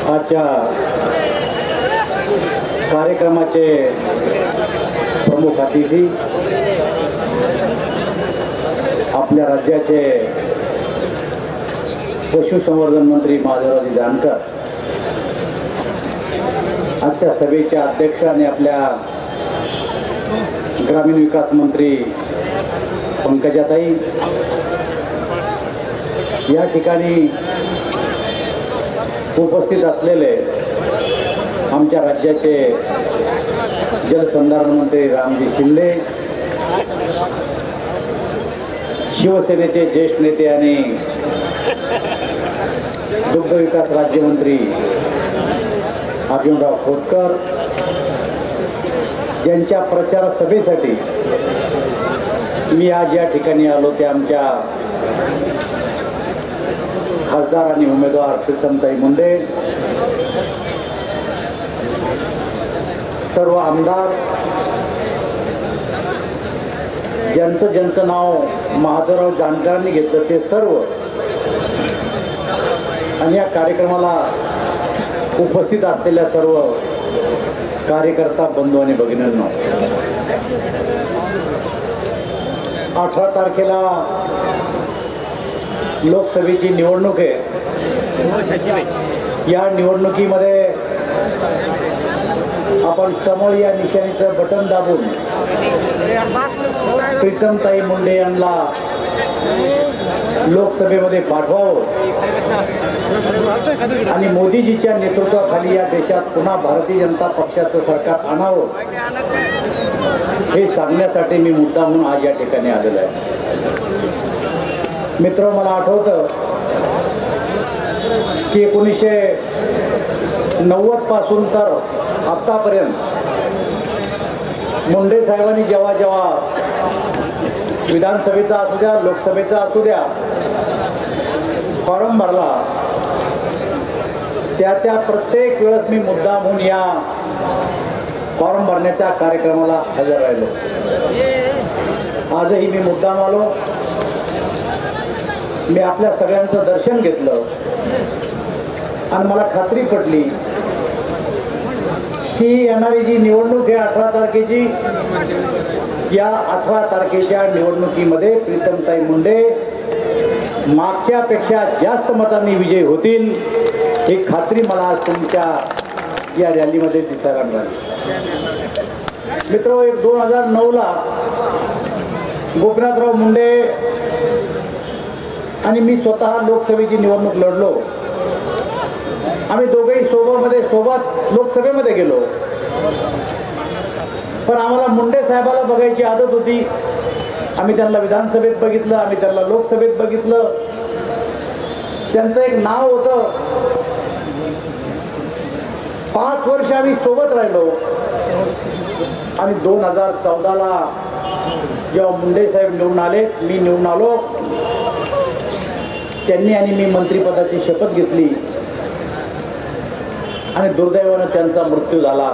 आजच्या कार्यक्रमाचे प्रमुख अतिथी आपल्या राज्याचे पशुसंवर्धन मंत्री माधवरावजी जानकर, आजच्या सभेचे अध्यक्ष आणि आपल्या ग्रामीण विकास मंत्री पंकजाताई, या ठिकाणी उपस्थित असलेले आमच्या राज्याचे जलसंधारण मंत्री रामजी शिंदे, शिवसेनेचे ज्येष्ठ नेते आणि दुग्ध विकास राज्यमंत्री अर्जुनराव खोतकर, ज्यांच्या प्रचार सभेसाठी मी आज या ठिकाणी आलो ते आमच्या खासदार आणि उमेदवार प्रीतमताई मुंडे, सर्व आमदार, ज्यांचं नाव माधवराव जानकरांनी घेतलं ते सर्व, आणि या कार्यक्रमाला उपस्थित असलेल्या सर्व कार्यकर्ता बंधू आणि भगिनींनो, 18 तारखेला लोकसभेची निवडणूक आहे. या निवडणुकीमध्ये आपण कमळ या निशाणीचं बटन दाबून प्रीतमताई मुंडे यांना लोकसभेमध्ये पाठवावं आणि मोदीजीच्या नेतृत्वाखाली या देशात पुन्हा भारतीय जनता पक्षाचं सरकार आणावं, हे सांगण्यासाठी मी मुद्दामून आज या ठिकाणी आलेलो आहे. मित्र, मला आठवतं की 1990 पासून तर आतापर्यंत मुंडे साहेबांनी जेव्हा विधानसभेचा असू द्या, लोकसभेचा असू द्या, फॉर्म भरला, त्या प्रत्येक वेळेस मी मुद्दामून या फॉर्म भरण्याच्या कार्यक्रमाला हजर राहिलो. आजही मी मुद्दाम आलो. मी आपल्या सगळ्यांचं दर्शन घेतलं आणि मला खात्री पटली की येणारी जी निवडणूक आहे 18 तारखेची, या 18 तारखेच्या निवडणुकीमध्ये प्रीतमताई मुंडे मागच्यापेक्षा जास्त मतांनी विजयी होतील, ही खात्री मला आज तुमच्या या रॅलीमध्ये दिसायला मिळाली. मित्र, 2009ला गोपीनाथराव मुंडे आणि मी स्वतः लोकसभेची निवडणूक लढलो. आम्ही दोघेही सोबत लोकसभेमध्ये गेलो, पण आम्हाला मुंडे साहेबाला बघायची आदत होती. आम्ही त्यांना विधानसभेत बघितलं, आम्ही त्यांना लोकसभेत बघितलं. त्यांचं एक नाव होतं. 5 वर्ष आम्ही सोबत राहिलो आणि 2014ला जेव्हा मुंडे साहेब निवडून आले, मी निवडून आलो, त्यांनी आणि मी मंत्रिपदाची शपथ घेतली आणि दुर्दैवानं त्यांचा मृत्यू झाला.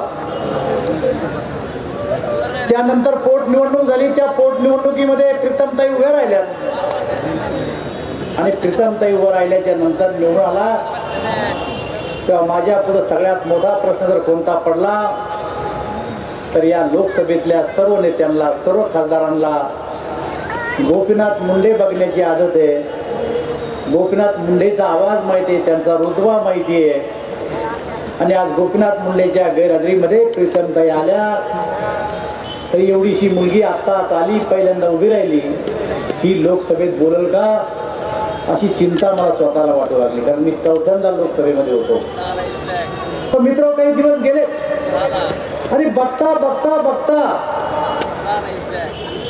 त्यानंतर पोटनिवडणूक झाली. त्या पोटनिवडणुकीमध्ये प्रीतमताई उभ्या राहिल्यात आणि प्रीतमताई उभं राहिल्याच्या नंतर निवडून आला. तेव्हा माझ्या पुढे सगळ्यात मोठा प्रश्न जर कोणता पडला तर या लोकसभेतल्या सर्व नेत्यांना, सर्व खासदारांना गोपीनाथ मुंडे बघण्याची आदत आहे. गोपीनाथ मुंडेचा आवाज माहिती आहे, त्यांचा रुतबा माहिती आहे, आणि आज गोपीनाथ मुंडेच्या गैरहजेरीमध्ये प्रीतमताई आल्या तर एवढीशी मुलगी आत्ताच आली, पहिल्यांदा उभी राहिली, ही लोकसभेत बोलल का अशी चिंता मला स्वतःला वाटू लागली, कारण मी 4थ्यांदा लोकसभेमध्ये होतो. पण मित्र, काही दिवस गेले आणि बघता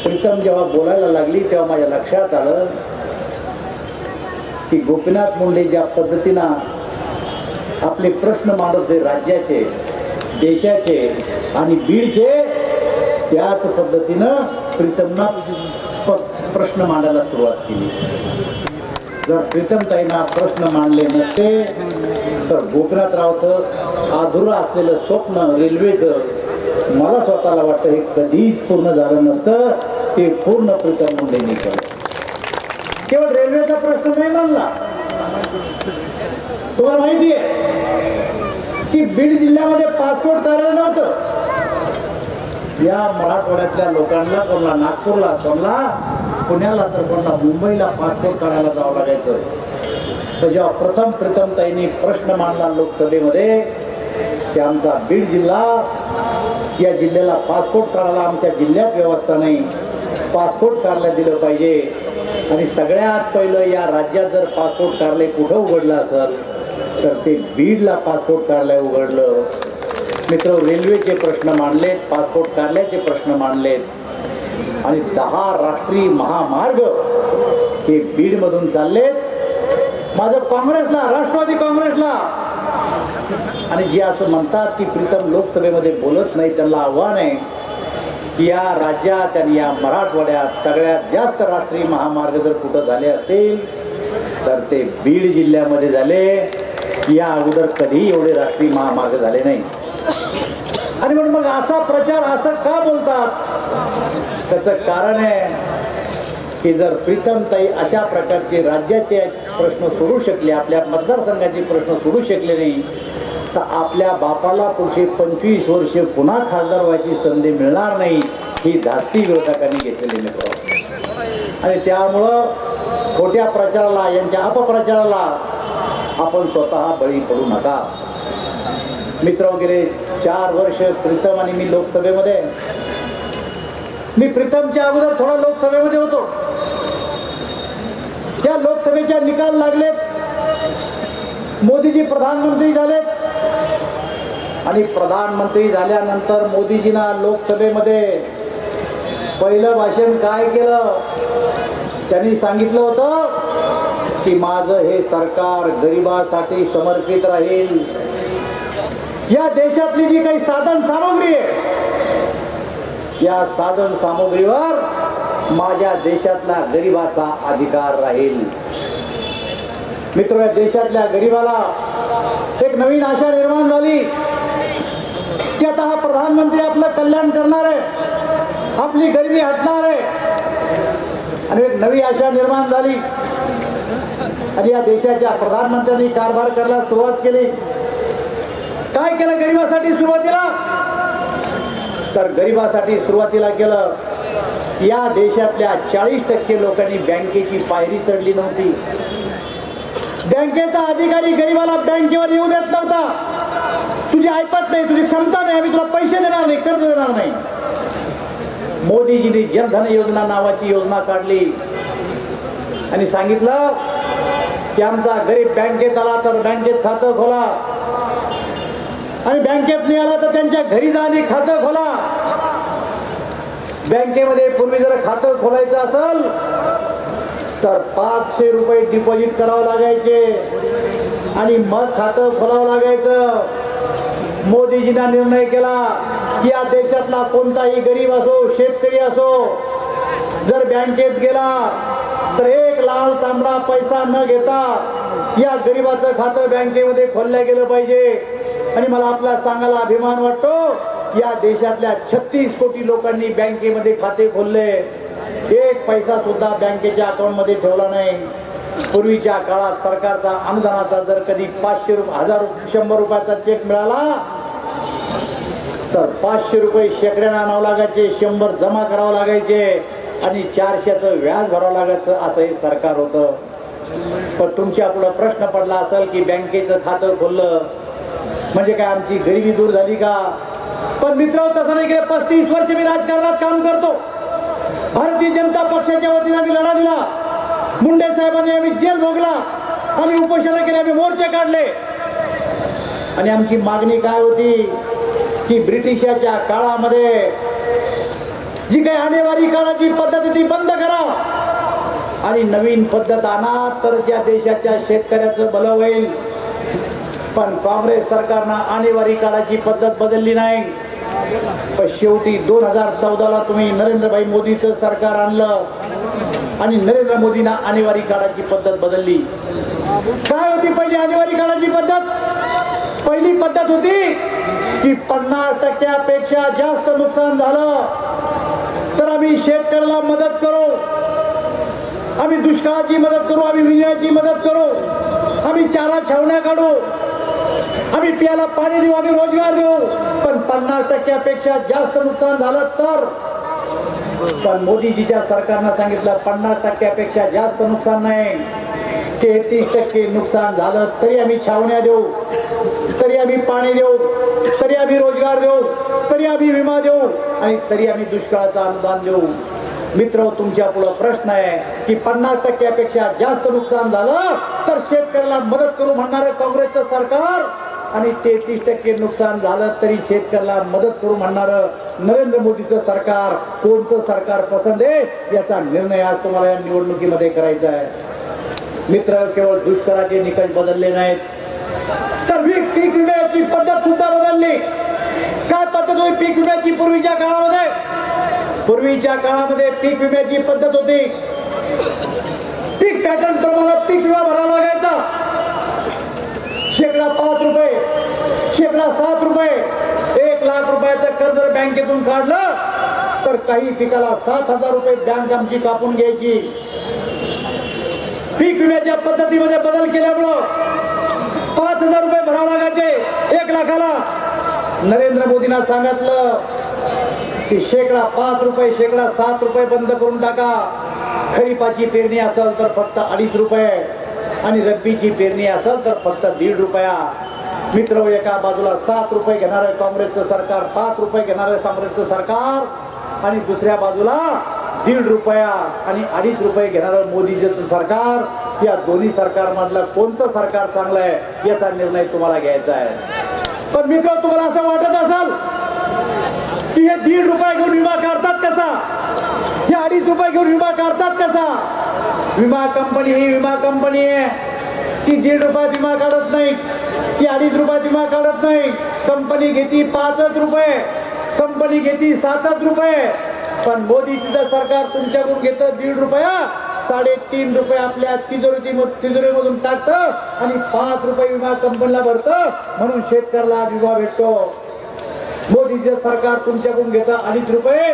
प्रीतम जेव्हा बोलायला लागली तेव्हा माझ्या लक्षात आलं की गोपीनाथ मुंडे ज्या पद्धतीनं आपले प्रश्न मांडत होते, राज्याचे, देशाचे आणि बीडचे, त्याच पद्धतीनं प्रीतमना प्रश्न मांडायला सुरुवात केली. जर प्रीतमताईंना प्रश्न मांडले नसते तर गोपीनाथरावचं अधुरं असलेलं स्वप्न रेल्वेचं, मला स्वतःला वाटतं हे कधीच पूर्ण झालं नसतं. ते पूर्ण प्रीतम मुंडेंनी केलं. केवळ रेल्वेचा प्रश्न नाही मानला, तुम्हाला माहिती आहे की बीड जिल्ह्यामध्ये पासपोर्ट कार्यालय नव्हतं. या मराठवाड्यातल्या लोकांना कोणला नागपूरला, कोणला पुण्याला, तर कोणला मुंबईला पासपोर्ट काढायला जावं लागायचं. तर जेव्हा प्रथम प्रीतमताईंनी प्रश्न मांडला लोकसभेमध्ये की आमचा बीड जिल्हा, या जिल्ह्याला पासपोर्ट काढायला आमच्या जिल्ह्यात व्यवस्था नाही, पासपोर्ट कार्यालय दिलं पाहिजे. आणि सगळ्यात पहिलं या राज्यात जर पासपोर्ट कार्यालय कुठं उघडलं असेल तर ते बीडला पासपोर्ट कार्यालय उघडलं. मित्र, रेल्वेचे प्रश्न मांडलेत, पासपोर्ट कार्यालयाचे प्रश्न मांडलेत आणि 10 राष्ट्रीय महामार्ग हे बीडमधून चाललेत. माझं काँग्रेसला, राष्ट्रवादी काँग्रेसला आणि जे असं म्हणतात की प्रीतम लोकसभेमध्ये बोलत नाही, त्यांना आव्हान आहे की या राज्यात आणि या मराठवाड्यात सगळ्यात जास्त राष्ट्रीय महामार्ग जर कुठं झाले असतील तर ते बीड जिल्ह्यामध्ये झाले. या अगोदर कधीही एवढे राष्ट्रीय महामार्ग झाले नाही. आणि म्हणून मग असा प्रचार असं का बोलतात? त्याचं कारण आहे की जर प्रीतमताई अशा प्रकारचे राज्याचे प्रश्न सोडू शकले, आपल्या मतदारसंघाचे प्रश्न सोडू शकले नाही, तर आपल्या बापाला पुढचे 25 वर्ष पुन्हा खासदार व्हायची संधी मिळणार नाही, ही धास्ती विरोधकांनी घेतलेली मित्र. आणि त्यामुळं खोट्या प्रचाराला, यांच्या अपप्रचाराला आपण स्वतः बळी पडू नका. मित्र, गेले 4 वर्ष प्रीतम आणि मी लोकसभेमध्ये, मी प्रीतमच्या अगोदर थोडा लोकसभेमध्ये होतो. त्या लोकसभेच्या निकाल लागलेत, मोदीजी प्रधानमंत्री झालेत आणि प्रधानमंत्री झाल्यानंतर मोदीजींना लोकसभेमध्ये पहिलं भाषण काय केलं? त्यांनी सांगितलं होतं की माझं हे सरकार गरिबासाठी समर्पित राहील. या देशातली जी काही साधन सामग्री आहे, या साधन सामग्रीवर माझ्या देशातल्या गरिबाचा अधिकार राहील. मित्र, या देशातल्या गरिबाला एक नवीन आशा निर्माण झाली की आता हा प्रधानमंत्री आपलं कल्याण करणार आहे, आपली गरिबी हटणार आहे. आणि एक नवी आशा निर्माण झाली आणि या देशाच्या प्रधानमंत्र्यांनी कारभार करायला सुरुवात केली. काय केलं गरिबासाठी सुरुवातीला? तर गरिबासाठी सुरुवातीला केलं, या देशातल्या 40% लोकांनी बँकेची पायरी चढली नव्हती. बँकेचा अधिकारी गरिबाला बँकेवर येऊ देत नव्हता. तुझी ऐपत नाही, तुझी क्षमता नाही, आम्ही तुला पैसे देणार नाही, कर्ज देणार नाही. मोदीजींनी जनधन योजना नावाची योजना काढली आणि सांगितलं की आमचा गरीब बँकेत आला तर बँकेत खातं खोला आणि बँकेत नाही आला तर त्यांच्या घरी जा आणि खातं खोला. बँकेमध्ये पूर्वी जर खातं खोलायचं असेल तर 500 रुपये डिपॉझिट करावं लागायचे आणि मग खातं खोलावं लागायचं. मोदीजींना निर्णय केला की या देशातला कोणताही गरीब असो, शेतकरी असो, जर बँकेत गेला तर एक लाल तांबडा पैसा न घेता या गरीबाचं खातं बँकेमध्ये खोललं गेलं पाहिजे. आणि मला आपला सांगायला अभिमान वाटतो, या देशातल्या 36 कोटी लोकांनी बँकेमध्ये खाते खोलले. एक पैसा सुद्धा बँकेच्या अकाउंटमध्ये ठेवला नाही. पूर्वीच्या काळात सरकारचा अनुदानाचा जर कधी 500 रुपये, 100 रुपयाचा चेक मिळाला तर 500 रुपये शेकड्यानं आणावं लागायचे, 100 जमा करावं लागायचे आणि 400चं व्याज भरावं लागायचं. असं हे सरकार होतं. पण तुमच्या पुढे प्रश्न पडला असेल की बँकेचं खातं खोललं म्हणजे काय आमची गरिबी दूर झाली का? पण मित्र, तसं नाही. गेले 35 वर्ष मी राजकारणात काम करतो. भारतीय जनता पक्षाच्या वतीने आम्ही लढा दिला. मुंडे साहेबांनी आम्ही जेल भोगला, आम्ही उपोषण केले, आम्ही मोर्चे काढले. आणि आमची मागणी काय होती की ब्रिटिशाच्या काळामध्ये जी काही आणेवारी काळाची पद्धत ती बंद करा आणि नवीन पद्धत आणा तर ज्या देशाच्या शेतकऱ्याचं भलं होईल. पण काँग्रेस सरकारनं आणेवारी काळाची पद्धत बदलली नाही. पण शेवटी 2014ला तुम्ही नरेंद्रभाई मोदीचं सरकार आणलं आणि नरेंद्र मोदींना आणेवारी काळाची पद्धत बदलली. काय होती पहिली आणेवारी काळाची पद्धत? पहिली पद्धत होती की 50%पेक्षा जास्त नुकसान झालं तर आम्ही शेतकऱ्याला मदत करू, आम्ही दुष्काळाची मदत करू, आम्ही विम्याची मदत करू. आम्ही चारा छावण्या काढू, आम्ही प्यायला पाणी देऊ, आम्ही रोजगार देऊ, पण 50% जास्त नुकसान झालं तर. पण मोदीजीच्या सरकारनं सांगितलं 50% जास्त नुकसान नाही, 33% नुकसान झालं तरी आम्ही छावण्या देऊ, तरी आम्ही पाणी देऊ, तरी आम्ही रोजगार देऊ, तरी आम्ही विमा देऊ आणि तरी आम्ही दुष्काळाचं अनुदान देऊ. मित्र, तुमच्या पुढे प्रश्न आहे की 50% जास्त नुकसान झालं तर शेतकऱ्याला मदत करू म्हणणारं काँग्रेसचं सरकार आणि 33% नुकसान झालं तरी शेतकऱ्याला मदत करू म्हणणारं नरेंद्र मोदीचं सरकार, कोणतं सरकार पसंत आहे याचा निर्णय आज तुम्हाला या निवडणुकीमध्ये करायचा आहे. मित्र, केवळ दुष्काळाचे निकष बदलले नाहीत तर पीक विम्याची पद्धत सुद्धा बदलली. काय पद्धत होती पीक विम्याची पूर्वीच्या काळामध्ये? पूर्वीच्या काळामध्ये पीक विम्याची पद्धत होती, पीक पॅटर्न प्रमाणे पीक विमा भरावा लागायचा. शेकडा 5 रुपये, शेकडा 7 रुपये, 1 लाख रुपयाचं कर्ज बँकेतून काढलं तर काही पिकाला 7,000 रुपये बँक आमची कापून घ्यायची. पीक विम्याच्या पद्धतीमध्ये बदल केल्यामुळं 5,000 रुपये भरावे लागायचे 1 लाखाला. नरेंद्र मोदींना सांगितलं की शेकडा 5 रुपये, शेकडा 7 रुपये बंद करून टाका. खरीपाची पेरणी असेल तर फक्त 2.5 रुपये आणि रब्बीची पेरणी असेल तर फक्त 1.5 रुपया. मित्र, एका बाजूला 7 रुपये घेणारं काँग्रेसचं सरकार, 5 रुपये घेणारं काँग्रेसचं सरकार आणि दुसऱ्या बाजूला 1.5 रुपया आणि 2.5 रुपये घेणारं मोदीजीचं सरकार. या दोन्ही सरकारमधलं कोणतं सरकार चांगलं आहे याचा निर्णय तुम्हाला घ्यायचा आहे. पण मित्र, तुम्हाला असं वाटत असेल की हे 1.5 रुपये घेऊन विमा काढतात कसा, हे 2.5 रुपये घेऊन विमा काढतात कसा? विमा कंपनी ही विमा कंपनी आहे, ती 1.5 रुपयात विमा काढत नाही, ती 2.5 रुपयात विमा काढत नाही. कंपनी घेती 5 रुपये, कंपनी घेती 7 रुपये. पण मोदीचं सरकार तुमच्याकडून घेतं 1.5 रुपया, 3.5 रुपये आपल्या तिजोरीमधून टाकतं आणि 5 रुपये विमा कंपनीला भरतं, म्हणून शेतकऱ्याला विमा भेटतो. मोदीचं सरकार तुमच्याकडून घेतं 2.5 रुपये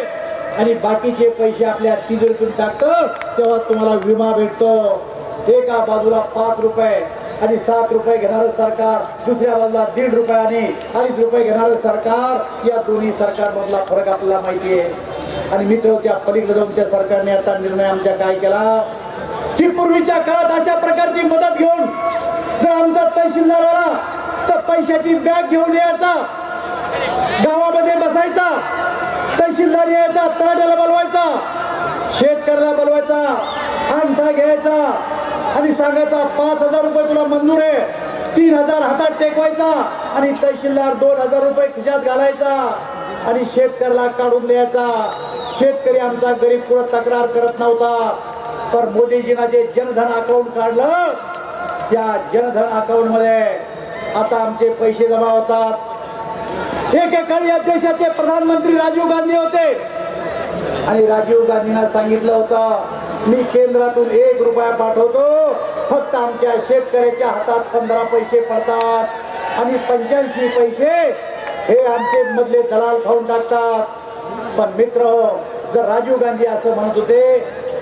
आणि बाकीचे पैसे आपल्या तिजोरीतून टाकतं, तेव्हा तुम्हाला विमा भेटतो. एका बाजूला 5 रुपये आणि 7 रुपये घेणारं सरकार, दुसऱ्या बाजूला 1.5 रुपये आणि 2.5 रुपये घेणारं सरकार. या दोन्ही सरकारमधला फरक आपल्याला माहिती आहे. आणि मित्र, त्या पलीकडे जाऊन त्या सरकारने आता निर्णय आमच्या काय केला की पूर्वीच्या काळात अशा प्रकारची मदत घेऊन जर आमचा तहसीलदार आला तर पैशाची बॅग घेऊन यायचा, गावामध्ये बसायचा, तहसीलदार यायचा, तलाठ्याला बोलवायचा, शेतकऱ्याला बोलवायचा, अंगठा घ्यायचा आणि सांगायचा 5,000 रुपये तुला मंजूर आहे. 3,000 हातात टेकवायचा आणि तहसीलदार 2,000 रुपये खिशात घालायचा आणि शेतकऱ्याला काढून द्यायचा. शेतकरी आमचा गरीब पुढे तक्रार करत नव्हता. पण मोदीजींना जे जनधन अकाउंट काढलं, त्या जनधन अकाउंट मध्ये आता आमचे पैसे जमा होतात. एकेकाळी या देशाचे प्रधानमंत्री राजीव गांधी होते आणि राजीव गांधींना सांगितलं होतं मी केंद्रातून 1 रुपया पाठवतो, फक्त आमच्या शेतकऱ्याच्या हातात 15 पैसे पडतात आणि 85 पैसे हे आमचे मधले दलाल खाऊन टाकतात. पण मित्र, जर राजीव गांधी असं म्हणत होते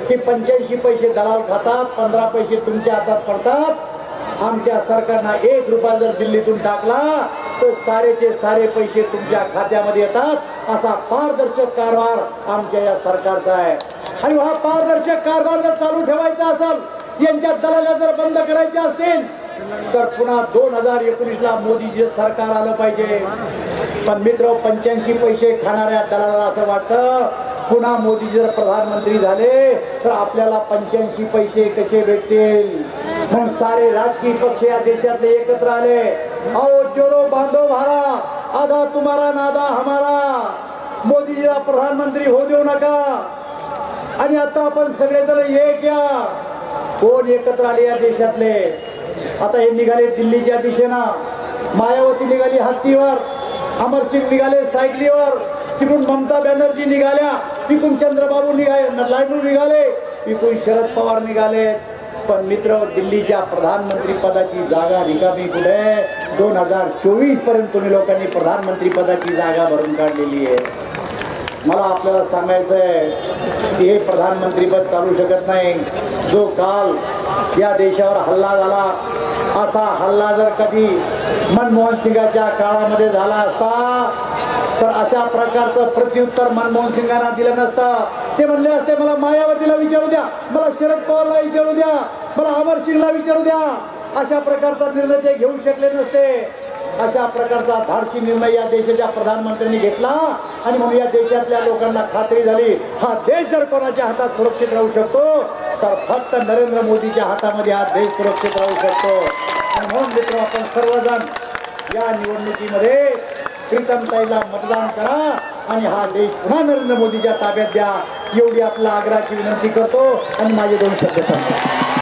की 85 पैसे दलाल खातात, 15 पैसे तुमच्या हातात पडतात, आमच्या सरकारनं 1 रुपया जर दिल्लीतून टाकला तर सारेचे सारे पैसे तुमच्या खात्यामध्ये येतात. असा पारदर्शक कारभार आमच्या या सरकारचा आहे. आणि हा पारदर्शक कारभार जर चालू ठेवायचा असेल, यांच्या दलाला जर बंद करायचे असतील तर पुन्हा 2019ला मोदीचे सरकार आलं पाहिजे. पण मित्र, 85 पैसे खाणाऱ्या दलाला असं वाटतं पुन्हा मोदी जर प्रधानमंत्री झाले तर आपल्याला 85 पैसे कसे भेटतील, म्हणून सारे राजकीय पक्ष या देशातले एकत्र आले. आओ चोरो बांधो भारा, आधा तुम्हारा नादा हमारा. मोदीजीला प्रधानमंत्री होऊ देऊ नका. आणि आता आपण सगळेजण एक या. कोण एकत्र आले या देशातले? आता हे निघाले दिल्लीच्या दिशेनं, मायावती निघाली हत्तीवर, अमरसिंग निघाले सायकलीवर, तिकडून ममता बॅनर्जी निघाल्या, तिकडून चंद्रबाबू नायडू निघाले, तिकडून शरद पवार निघाले. पण मित्र, दिल्लीच्या प्रधानमंत्री पदाची जागा रिकामी कुठे? 2024 पर्यंत तुम्ही लोकांनी प्रधानमंत्री पदाची जागा भरून काढलेली आहे. मला आपल्याला सांगायचं आहे की हे प्रधानमंत्री पद चालू शकत नाही. जो काल या देशावर हल्ला झाला, असा हल्ला जर कधी मनमोहन सिंगाच्या काळामध्ये झाला असता तर अशा प्रकारचं प्रत्युत्तर मनमोहन सिंगांना दिलं नसतं. ते म्हणले असते मला मायावतीला विचारू द्या, मला शरद पवारला विचारू द्या, मला अमरसिंगला विचारू द्या. अशा प्रकारचा निर्णय ते घेऊ शकले नसते. अशा प्रकारचा धाडसी निर्णय या देशाच्या प्रधानमंत्र्यांनी घेतला आणि म्हणून या देशातल्या लोकांना खात्री झाली हा देश जर कोणाच्या हातात सुरक्षित राहू शकतो तर फक्त नरेंद्र मोदीच्या हातामध्ये हा देश सुरक्षित राहू शकतो. आणि म्हणून मित्र आपण सर्वजण या निवडणुकीमध्ये प्रीतमताईला मतदान करा आणि हा देश पुन्हा नरेंद्र मोदीच्या ताब्यात द्या एवढी आपला आग्रहाची विनंती करतो आणि माझे 2 शब्द सांगतो.